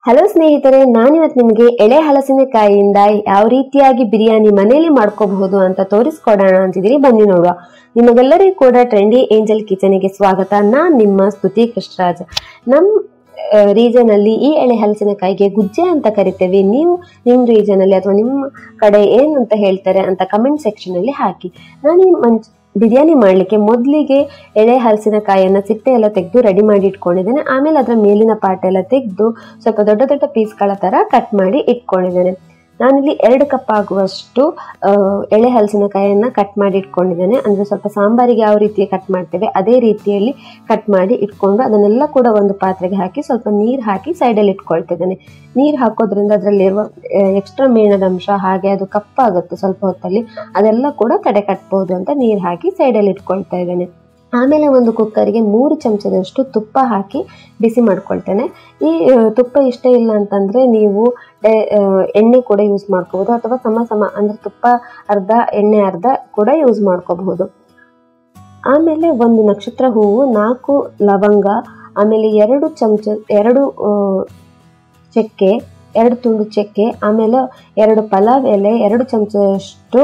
Hello ಸ್ನೇಹಿತರೆ, ನಾನಿವತ್ತು ನಿಮಗೆ ಎಳೆ ಹಲಸಿನಕಾಯಿಯಿಂದ ಯಾವ ರೀತಿಯಾಗಿ ಬಿರಿಯಾನಿ ಮನೆಯಲ್ಲಿ ಮಾಡ್ಕೋಬಹುದು ಅಂತ ತೋರಿಸ್ಕೊಡೋಣ ಅಂತಿದ್ದೀನಿ. ಬನ್ನಿ ನೋಡುವ. ನಿಮಗೆಲ್ಲರಿಗೂ ಕೂಡ ಟ್ರೆಂಡಿ ಏಂಜಲ್ ಕಿಚನ್ಗೆ ಸ್ವಾಗತ. ನಾನು ನಿಮ್ಮ ಸ್ತುತಿ ಕೃಷ್ಣರಾಜ್. ನಮ್ಮ ರೀಜನ್ ಅಲ್ಲಿ ಈ ಎಳೆ ಹಲಸಿನಕಾಯಿಗೆ ಗುಜ್ಜೆ ಅಂತ ಕರಿತೇವೆ. ನೀವು ನಿಮ್ಮ ರೀಜನ್ ಅಲ್ಲಿ ಅಥವಾ ನಿಮ್ಮ ಕಡೆ ಏನಂತ ಹೇಳ್ತಾರೆ ಅಂತ ಕಮೆಂಟ್ ಸೆಕ್ಷನ್ ಅಲ್ಲಿ ಹಾಕಿ. ನಾನು ಬಿರಿಯಾನಿ ಮಾಡಲಿಕ್ಕೆ ಮೊದಲಿಗೆ ಎಳೆ ಹಲಸಿನಕಾಯಿಯನ್ನು ಸಿಪ್ಪೆ ಎಲ್ಲ ತೆಗೆದು ರೆಡಿ ಮಾಡಿ ಇಟ್ಕೊಂಡಿದ್ದೇನೆ. ಆಮೇಲೆ ಅದರ ಮೇಲಿನ ಪಾರ್ಟ್ ಎಲ್ಲ ತೆಗೆದು ಸ್ವಲ್ಪ ದೊಡ್ಡ ದೊಡ್ಡ ಪೀಸ್ಗಳ ಥರ ಕಟ್ ಮಾಡಿ ಇಟ್ಕೊಂಡಿದ್ದೇನೆ. ನಾನಿಲ್ಲಿ 2 ಕಪ್ ಆಗುವಷ್ಟು ಎಳೆ ಹಲಸಿನಕಾಯಿಯನ್ನು ಕಟ್ ಮಾಡಿ ಇಟ್ಕೊಂಡಿದ್ದೇನೆ. ಅಂದರೆ ಸ್ವಲ್ಪ ಸಾಂಬಾರಿಗೆ ಯಾವ ರೀತಿ ಕಟ್ ಮಾಡ್ತೇವೆ ಅದೇ ರೀತಿಯಲ್ಲಿ ಕಟ್ ಮಾಡಿ ಇಟ್ಕೊಂಡು ಅದನ್ನೆಲ್ಲ ಕೂಡ ಒಂದು ಪಾತ್ರೆಗೆ ಹಾಕಿ ಸ್ವಲ್ಪ ನೀರು ಹಾಕಿ ಸೈಡಲ್ಲಿ ಇಟ್ಕೊಳ್ತಿದ್ದೇನೆ. ನೀರು ಹಾಕೋದ್ರಿಂದ ಅದರಲ್ಲಿರುವ ಎಕ್ಸ್ಟ್ರಾ ಮೇಣದ ಅಂಶ ಹಾಗೆ ಅದು ಕಪ್ಪಾಗುತ್ತೆ ಸ್ವಲ್ಪ ಹೊತ್ತಲ್ಲಿ, ಅದೆಲ್ಲ ಕೂಡ ತಡೆ ಕಟ್ಬೋದು ಅಂತ ನೀರು ಹಾಕಿ ಸೈಡಲ್ಲಿ ಇಟ್ಕೊಳ್ತಾ ಇದ್ದೇನೆ. ಆಮೇಲೆ ಒಂದು ಕುಕ್ಕರಿಗೆ 3 ಚಮಚದಷ್ಟು ತುಪ್ಪ ಹಾಕಿ ಬಿಸಿ ಮಾಡ್ಕೊಳ್ತೇನೆ. ಈ ತುಪ್ಪ ಇಷ್ಟ ಇಲ್ಲ ಅಂತಂದರೆ ನೀವು ಎಣ್ಣೆ ಕೂಡ ಯೂಸ್ ಮಾಡ್ಕೋಬೋದು, ಅಥವಾ ಸಮ ಅಂದರೆ ತುಪ್ಪ ಅರ್ಧ ಎಣ್ಣೆ ಅರ್ಧ ಕೂಡ ಯೂಸ್ ಮಾಡ್ಕೋಬಹುದು. ಆಮೇಲೆ 1 ನಕ್ಷತ್ರ ಹೂವು, 4 ಲವಂಗ, ಆಮೇಲೆ 2 ಚಕ್ಕೆ, 2 ತುಂಡು ಚಕ್ಕೆ, ಆಮೇಲೆ 2 ಪಲಾವ್ ಎಲೆ, 2 ಚಮಚದಷ್ಟು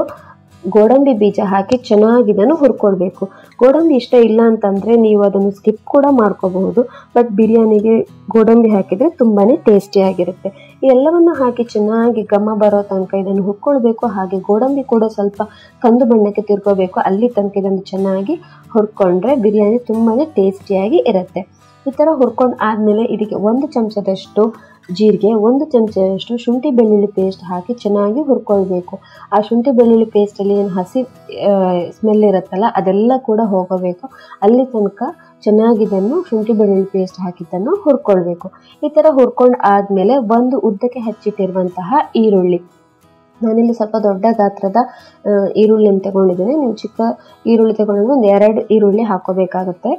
ಗೋಡಂಬಿ ಬೀಜ ಹಾಕಿ ಚೆನ್ನಾಗಿ ಇದನ್ನು ಹುರ್ಕೊಳ್ಬೇಕು. ಗೋಡಂಬಿ ಇಷ್ಟ ಇಲ್ಲ ಅಂತಂದರೆ ನೀವು ಅದನ್ನು ಸ್ಕಿಪ್ ಕೂಡ ಮಾಡ್ಕೋಬಹುದು, ಬಟ್ ಬಿರಿಯಾನಿಗೆ ಗೋಡಂಬಿ ಹಾಕಿದರೆ ತುಂಬಾ ಟೇಸ್ಟಿಯಾಗಿರುತ್ತೆ. ಈ ಎಲ್ಲವನ್ನು ಹಾಕಿ ಚೆನ್ನಾಗಿ ಘಮ ಬರೋ ತನಕ ಇದನ್ನು ಹುರ್ಕೊಳ್ಬೇಕು. ಹಾಗೆ ಗೋಡಂಬಿ ಕೂಡ ಸ್ವಲ್ಪ ಕಂದು ಬಣ್ಣಕ್ಕೆ ತಿರ್ಕೋಬೇಕು. ಅಲ್ಲಿ ತನಕ ಇದನ್ನು ಚೆನ್ನಾಗಿ ಹುರ್ಕೊಂಡ್ರೆ ಬಿರಿಯಾನಿ ತುಂಬಾ ಟೇಸ್ಟಿಯಾಗಿ ಇರುತ್ತೆ. ಈ ಥರ ಹುರ್ಕೊಂಡು ಆದಮೇಲೆ ಇದಕ್ಕೆ 1 ಚಮಚದಷ್ಟು ಜೀರಿಗೆ, 1 ಚಮಚದಷ್ಟು ಶುಂಠಿ ಬೆಳ್ಳುಳ್ಳಿ ಪೇಸ್ಟ್ ಹಾಕಿ ಚೆನ್ನಾಗಿ ಹುರ್ಕೊಳ್ಬೇಕು. ಆ ಶುಂಠಿ ಬೆಳ್ಳುಳ್ಳಿ ಪೇಸ್ಟಲ್ಲಿ ಏನು ಹಸಿ ಸ್ಮೆಲ್ ಇರುತ್ತಲ್ಲ ಅದೆಲ್ಲ ಕೂಡ ಹೋಗಬೇಕು. ಅಲ್ಲಿ ತನಕ ಚೆನ್ನಾಗಿ ಇದನ್ನು ಶುಂಠಿ ಬೆಳ್ಳುಳ್ಳಿ ಪೇಸ್ಟ್ ಹಾಕಿದ್ದನ್ನು ಹುರ್ಕೊಳ್ಬೇಕು. ಈ ಥರ ಹುರ್ಕೊಂಡು ಆದಮೇಲೆ 1 ಉದ್ದಕ್ಕೆ ಹಚ್ಚಿಟ್ಟಿರುವಂತಹ ಈರುಳ್ಳಿ, ನಾನಿಲ್ಲಿ ಸ್ವಲ್ಪ ದೊಡ್ಡ ಗಾತ್ರದ ಈರುಳ್ಳಿಯನ್ನು ತಗೊಂಡಿದ್ದೇನೆ. ನೀವು ಚಿಕ್ಕ ಈರುಳ್ಳಿ ತಗೊಂಡ್ರೆ 2 ಈರುಳ್ಳಿ ಹಾಕೋಬೇಕಾಗುತ್ತೆ.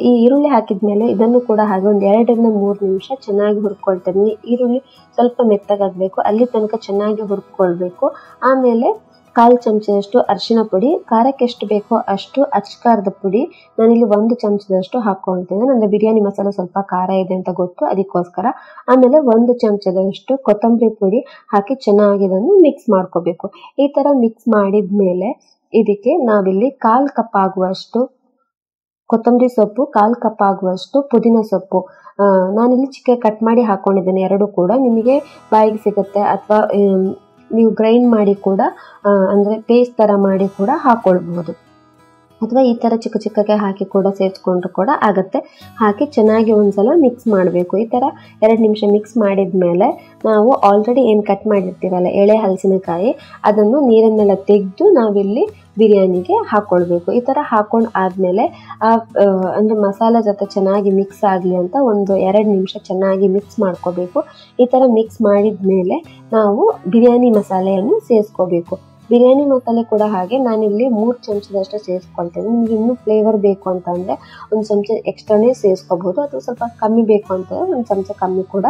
ಈ ಈರುಳ್ಳಿ ಹಾಕಿದ ಮೇಲೆ ಇದನ್ನು ಕೂಡ ಹಾಗೆ 2 ರಿಂದ 3 ನಿಮಿಷ ಚೆನ್ನಾಗಿ ಹುರ್ಕೊಳ್ತೇನೆ. ಈರುಳ್ಳಿ ಸ್ವಲ್ಪ ಮೆತ್ತಗಾಗಬೇಕು, ಅಲ್ಲಿ ತನಕ ಚೆನ್ನಾಗಿ ಹುರ್ಕೊಳ್ಬೇಕು. ಆಮೇಲೆ 1/4 ಚಮಚದಷ್ಟು ಅರಿಶಿನ ಪುಡಿ, ಖಾರಕ್ಕೆ ಎಷ್ಟು ಬೇಕೋ ಅಷ್ಟು ಅಚ್ಚಕಾರದ ಪುಡಿ ನಾನಿಲ್ಲಿ 1 ಚಮಚದಷ್ಟು ಹಾಕ್ಕೊಳ್ತೇನೆ. ಅಂದರೆ ಬಿರಿಯಾನಿ ಮಸಾಲೆ ಸ್ವಲ್ಪ ಖಾರ ಇದೆ ಅಂತ ಗೊತ್ತು, ಅದಕ್ಕೋಸ್ಕರ. ಆಮೇಲೆ 1 ಚಮಚದಷ್ಟು ಕೊತ್ತಂಬರಿ ಪುಡಿ ಹಾಕಿ ಚೆನ್ನಾಗಿ ಇದನ್ನು ಮಿಕ್ಸ್ ಮಾಡ್ಕೋಬೇಕು. ಈ ಥರ ಮಿಕ್ಸ್ ಮಾಡಿದ ಮೇಲೆ ಇದಕ್ಕೆ ನಾವಿಲ್ಲಿ 1/4 ಕಪ್ ಆಗುವಷ್ಟು ಕೊತ್ತಂಬರಿ ಸೊಪ್ಪು, 1/4 ಕಪ್ ಆಗುವಷ್ಟು ಪುದೀನ ಸೊಪ್ಪು ನಾನಿಲ್ಲಿ ಚಿಕ್ಕ ಕಟ್ ಮಾಡಿ ಹಾಕ್ಕೊಂಡಿದ್ದೇನೆ. 2 ಕೂಡ ನಿಮಗೆ ಬಾಯಿಗೆ ಸಿಗುತ್ತೆ, ಅಥವಾ ನೀವು ಗ್ರೈಂಡ್ ಮಾಡಿ ಕೂಡ ಅಂದರೆ ಪೇಸ್ಟ್ ಥರ ಮಾಡಿ ಕೂಡ ಹಾಕ್ಕೊಳ್ಬಹುದು, ಅಥವಾ ಈ ಥರ ಚಿಕ್ಕ ಚಿಕ್ಕಕ್ಕೆ ಹಾಕಿ ಕೂಡ ಸೇರಿಸ್ಕೊಂಡ್ರು ಕೂಡ ಆಗುತ್ತೆ. ಹಾಕಿ ಚೆನ್ನಾಗಿ ಒಂದ್ಸಲ ಮಿಕ್ಸ್ ಮಾಡಬೇಕು. ಈ ಥರ 2 ನಿಮಿಷ ಮಿಕ್ಸ್ ಮಾಡಿದ ಮೇಲೆ ನಾವು ಆಲ್ರೆಡಿ ಏನು ಕಟ್ ಮಾಡಿರ್ತೀವಲ್ಲ ಎಳೆ ಹಲಸಿನಕಾಯಿ, ಅದನ್ನು ನೀರನ್ನೆಲ್ಲ ತೆಗೆದು ನಾವಿಲ್ಲಿ ಬಿರಿಯಾನಿಗೆ ಹಾಕ್ಕೊಳ್ಬೇಕು. ಈ ಥರ ಹಾಕ್ಕೊಂಡು ಆದಮೇಲೆ ಅಂದರೆ ಮಸಾಲೆ ಜೊತೆ ಚೆನ್ನಾಗಿ ಮಿಕ್ಸ್ ಆಗಲಿ ಅಂತ 1-2 ನಿಮಿಷ ಚೆನ್ನಾಗಿ ಮಿಕ್ಸ್ ಮಾಡ್ಕೋಬೇಕು. ಈ ಥರ ಮಿಕ್ಸ್ ಮಾಡಿದ ಮೇಲೆ ನಾವು ಬಿರಿಯಾನಿ ಮಸಾಲೆಯನ್ನು ಸೇರಿಸ್ಕೋಬೇಕು. ಬಿರಿಯಾನಿ ಮಸಾಲೆ ಕೂಡ ಹಾಗೆ ನಾನಿಲ್ಲಿ 3 ಚಮಚದಷ್ಟು ಸೇರಿಸ್ಕೊಳ್ತೇನೆ. ನಿಮಗೆ ಇನ್ನೂ ಫ್ಲೇವರ್ ಬೇಕು ಅಂತಂದರೆ 1 ಚಮಚ ಎಕ್ಸ್ಟ್ರಾನೇ ಸೇರಿಸ್ಕೋಬೋದು, ಅಥವಾ ಸ್ವಲ್ಪ ಕಮ್ಮಿ ಬೇಕು ಅಂತಂದರೆ 1 ಚಮಚ ಕಮ್ಮಿ ಕೂಡ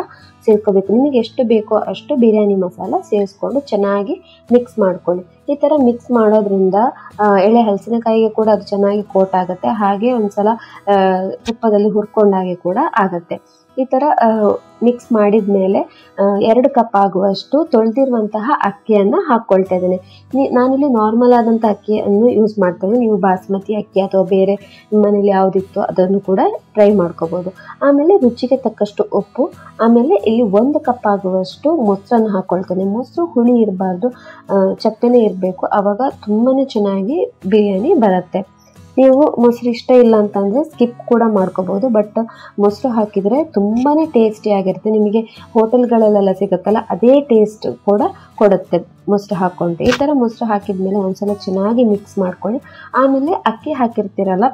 ಸೇರಿಸ್ಕೋಬೇಕು. ನಿಮಗೆ ಎಷ್ಟು ಬೇಕೋ ಅಷ್ಟು ಬಿರಿಯಾನಿ ಮಸಾಲ ಸೇರಿಸ್ಕೊಂಡು ಚೆನ್ನಾಗಿ ಮಿಕ್ಸ್ ಮಾಡ್ಕೊಳ್ಳಿ. ಈ ಥರ ಮಿಕ್ಸ್ ಮಾಡೋದ್ರಿಂದ ಎಳೆ ಹಲಸಿನಕಾಯಿಗೆ ಕೂಡ ಅದು ಚೆನ್ನಾಗಿ ಕೋಟ್ ಆಗುತ್ತೆ, ಹಾಗೆ ಒಂದ್ಸಲ ತುಪ್ಪದಲ್ಲಿ ಹುರ್ಕೊಂಡಾಗೆ ಕೂಡ ಆಗುತ್ತೆ. ಈ ಥರ ಮಿಕ್ಸ್ ಮಾಡಿದ ಮೇಲೆ 2 ಕಪ್ ಆಗುವಷ್ಟು ತೊಳೆದಿರುವಂತಹ ಅಕ್ಕಿಯನ್ನು ಹಾಕ್ಕೊಳ್ತಾ ಇದ್ದೇನೆ. ನಾನಿಲ್ಲಿ ನಾರ್ಮಲ್ ಆದಂಥ ಅಕ್ಕಿಯನ್ನು ಯೂಸ್ ಮಾಡ್ತೇನೆ. ನೀವು ಬಾಸ್ಮತಿ ಅಕ್ಕಿ ಅಥವಾ ಬೇರೆ ಮನೇಲಿ ಯಾವುದಿತ್ತು ಅದನ್ನು ಕೂಡ ಟ್ರೈ ಮಾಡ್ಕೋಬೋದು. ಆಮೇಲೆ ರುಚಿಗೆ ತಕ್ಕಷ್ಟು ಉಪ್ಪು, ಆಮೇಲೆ ಇಲ್ಲಿ 1 ಕಪ್ ಆಗುವಷ್ಟು ಮೊಸರನ್ನು ಹಾಕ್ಕೊಳ್ತೇನೆ. ಮೊಸರು ಹುಳಿ ಇರಬಾರ್ದು, ಚಪ್ಪೆನೇ ಇರಬೇಕು, ಆವಾಗ ತುಂಬಾ ಚೆನ್ನಾಗಿ ಬಿರಿಯಾನಿ ಬರುತ್ತೆ. ನೀವು ಮೊಸರು ಇಷ್ಟ ಇಲ್ಲ ಅಂತಂದರೆ ಸ್ಕಿಪ್ ಕೂಡ ಮಾಡ್ಕೋಬೋದು, ಬಟ್ ಮೊಸರು ಹಾಕಿದರೆ ತುಂಬಾ ಟೇಸ್ಟಿಯಾಗಿರುತ್ತೆ. ನಿಮಗೆ ಹೋಟೆಲ್ಗಳಲ್ಲೆಲ್ಲ ಸಿಗುತ್ತಲ್ಲ ಅದೇ ಟೇಸ್ಟ್ ಕೂಡ ಕೊಡುತ್ತೆ ಮೊಸರು ಹಾಕ್ಕೊಂಡು. ಈ ಥರ ಮೊಸರು ಹಾಕಿದ ಮೇಲೆ ಒಂದ್ಸಲ ಚೆನ್ನಾಗಿ ಮಿಕ್ಸ್ ಮಾಡ್ಕೊಳ್ಳಿ. ಆಮೇಲೆ ಅಕ್ಕಿ ಹಾಕಿರ್ತೀರಲ್ಲ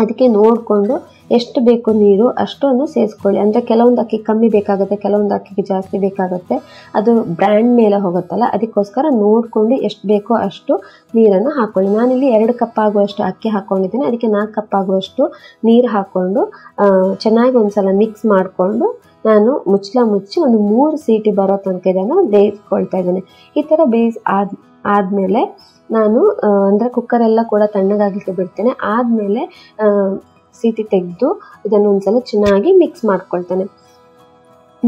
ಅದಕ್ಕೆ ನೋಡಿಕೊಂಡು ಎಷ್ಟು ಬೇಕು ನೀರು ಅಷ್ಟನ್ನು ಸೇರಿಸ್ಕೊಳ್ಳಿ. ಅಂದರೆ ಕೆಲವೊಂದು ಅಕ್ಕಿ ಕಮ್ಮಿ ಬೇಕಾಗುತ್ತೆ, ಕೆಲವೊಂದು ಅಕ್ಕಿಗೆ ಜಾಸ್ತಿ ಬೇಕಾಗುತ್ತೆ, ಅದು ಬ್ರ್ಯಾಂಡ್ ಮೇಲೆ ಹೋಗುತ್ತಲ್ಲ, ಅದಕ್ಕೋಸ್ಕರ ನೋಡಿಕೊಂಡು ಎಷ್ಟು ಬೇಕೋ ಅಷ್ಟು ನೀರನ್ನು ಹಾಕ್ಕೊಳ್ಳಿ. ನಾನಿಲ್ಲಿ 2 ಕಪ್ ಆಗುವಷ್ಟು ಅಕ್ಕಿ ಹಾಕ್ಕೊಂಡಿದ್ದೀನಿ, ಅದಕ್ಕೆ 4 ಕಪ್ ಆಗುವಷ್ಟು ನೀರು ಹಾಕ್ಕೊಂಡು ಚೆನ್ನಾಗಿ ಒಂದ್ಸಲ ಮಿಕ್ಸ್ ಮಾಡಿಕೊಂಡು ನಾನು ಮುಚ್ಚಿ 3 ಸೀಟಿ ಬರೋ ತನಕ ಇದನ್ನು ಬೇಯಿಸ್ಕೊಳ್ತಾ ಇದ್ದೇನೆ. ಈ ಥರ ಆದಮೇಲೆ ನಾನು ಅಂದರೆ ಕುಕ್ಕರೆಲ್ಲ ಕೂಡ ತಣ್ಣಗಾಗಲಿಕ್ಕೆ ಬಿಡ್ತೇನೆ. ಆದಮೇಲೆ ಸೀಟಿ ತೆಗೆದು ಇದನ್ನು ಒಂದ್ಸಲ ಚೆನ್ನಾಗಿ ಮಿಕ್ಸ್ ಮಾಡ್ಕೊಳ್ತೇನೆ.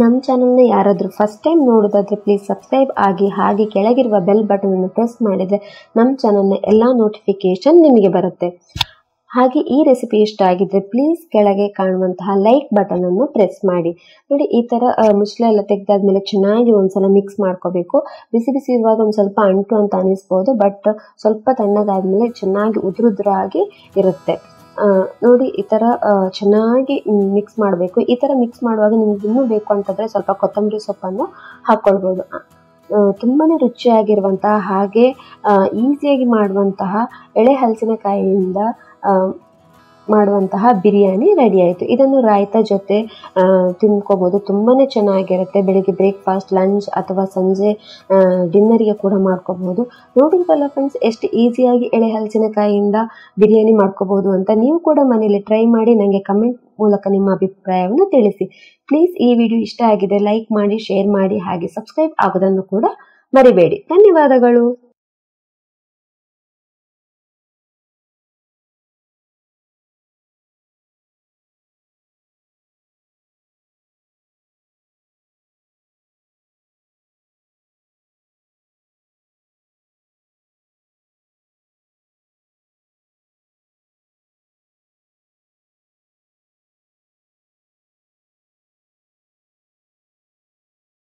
ನಮ್ಮ ಚಾನಲ್ನ ಯಾರಾದರೂ ಫಸ್ಟ್ ಟೈಮ್ ನೋಡೋದಾದರೆ ಪ್ಲೀಸ್ ಸಬ್ಸ್ಕ್ರೈಬ್ ಆಗಿ, ಹಾಗೆ ಕೆಳಗಿರುವ ಬೆಲ್ ಬಟನನ್ನು ಪ್ರೆಸ್ ಮಾಡಿದರೆ ನಮ್ಮ ಚಾನಲ್ನ ಎಲ್ಲ ನೋಟಿಫಿಕೇಷನ್ ನಿಮಗೆ ಬರುತ್ತೆ. ಹಾಗೆ ಈ ರೆಸಿಪಿ ಇಷ್ಟ ಆಗಿದ್ದರೆ ಪ್ಲೀಸ್ ಕೆಳಗೆ ಕಾಣುವಂತಹ ಲೈಕ್ ಬಟನನ್ನು ಪ್ರೆಸ್ ಮಾಡಿ. ನೋಡಿ, ಈ ಥರ ಮುಚ್ಚಳ ಎಲ್ಲ ತೆಗೆದಾದ್ಮೇಲೆ ಚೆನ್ನಾಗಿ ಒಂದ್ಸಲ ಮಿಕ್ಸ್ ಮಾಡ್ಕೋಬೇಕು. ಬಿಸಿ ಬಿಸಿ ಇರುವಾಗ ಒಂದು ಸ್ವಲ್ಪ ಅಂಟು ಅಂತ ಅನಿಸ್ಬೋದು, ಬಟ್ ಸ್ವಲ್ಪ ತಣ್ಣಗಾದ್ಮೇಲೆ ಚೆನ್ನಾಗಿ ಉದುರುದ್ರಾಗಿ ಇರುತ್ತೆ. ನೋಡಿ, ಈ ಥರ ಚೆನ್ನಾಗಿ ಮಿಕ್ಸ್ ಮಾಡಬೇಕು. ಈ ಥರ ಮಿಕ್ಸ್ ಮಾಡುವಾಗ ನಿಮ್ಗೆ ಇನ್ನೂ ಬೇಕು ಅಂತಂದರೆ ಸ್ವಲ್ಪ ಕೊತ್ತಂಬರಿ ಸೊಪ್ಪನ್ನು ಹಾಕ್ಕೊಳ್ಬೋದು. ತುಂಬಾ ರುಚಿಯಾಗಿರುವಂತಹ ಹಾಗೆ ಈಸಿಯಾಗಿ ಮಾಡುವಂತಹ ಎಳೆ ಹಲಸಿನಕಾಯಿಯಿಂದ ಮಾಡುವಂತಹ ಬಿರಿಯಾನಿ ರೆಡಿ ಆಯಿತು. ಇದನ್ನು ರಾಯ್ತಾ ಜೊತೆ ತಿನ್ಕೋಬೋದು. ತುಂಬಾ ಚೆನ್ನಾಗಿರುತ್ತೆ. ಬೆಳಿಗ್ಗೆ ಬ್ರೇಕ್ಫಾಸ್ಟ್, ಲಂಚ್ ಅಥವಾ ಸಂಜೆ ಡಿನ್ನರಿಗೆ ಕೂಡ ಮಾಡ್ಕೋಬೋದು. ನೋಡಿದ್ರಲ್ಲ ಫ್ರೆಂಡ್ಸ್, ಎಷ್ಟು ಈಸಿಯಾಗಿ ಎಳೆ ಹಲಸಿನಕಾಯಿಯಿಂದ ಬಿರಿಯಾನಿ ಮಾಡ್ಕೋಬೋದು ಅಂತ. ನೀವು ಕೂಡ ಮನೇಲಿ ಟ್ರೈ ಮಾಡಿ ನನಗೆ ಕಮೆಂಟ್ ಮೂಲಕ ನಿಮ್ಮ ಅಭಿಪ್ರಾಯವನ್ನು ತಿಳಿಸಿ. ಪ್ಲೀಸ್ ಈ ವಿಡಿಯೋ ಇಷ್ಟ ಆಗಿದೆ ಲೈಕ್ ಮಾಡಿ, ಶೇರ್ ಮಾಡಿ, ಹಾಗೆ ಸಬ್ಸ್ಕ್ರೈಬ್ ಆಗೋದನ್ನು ಕೂಡ ಮರಿಬೇಡಿ. ಧನ್ಯವಾದಗಳು.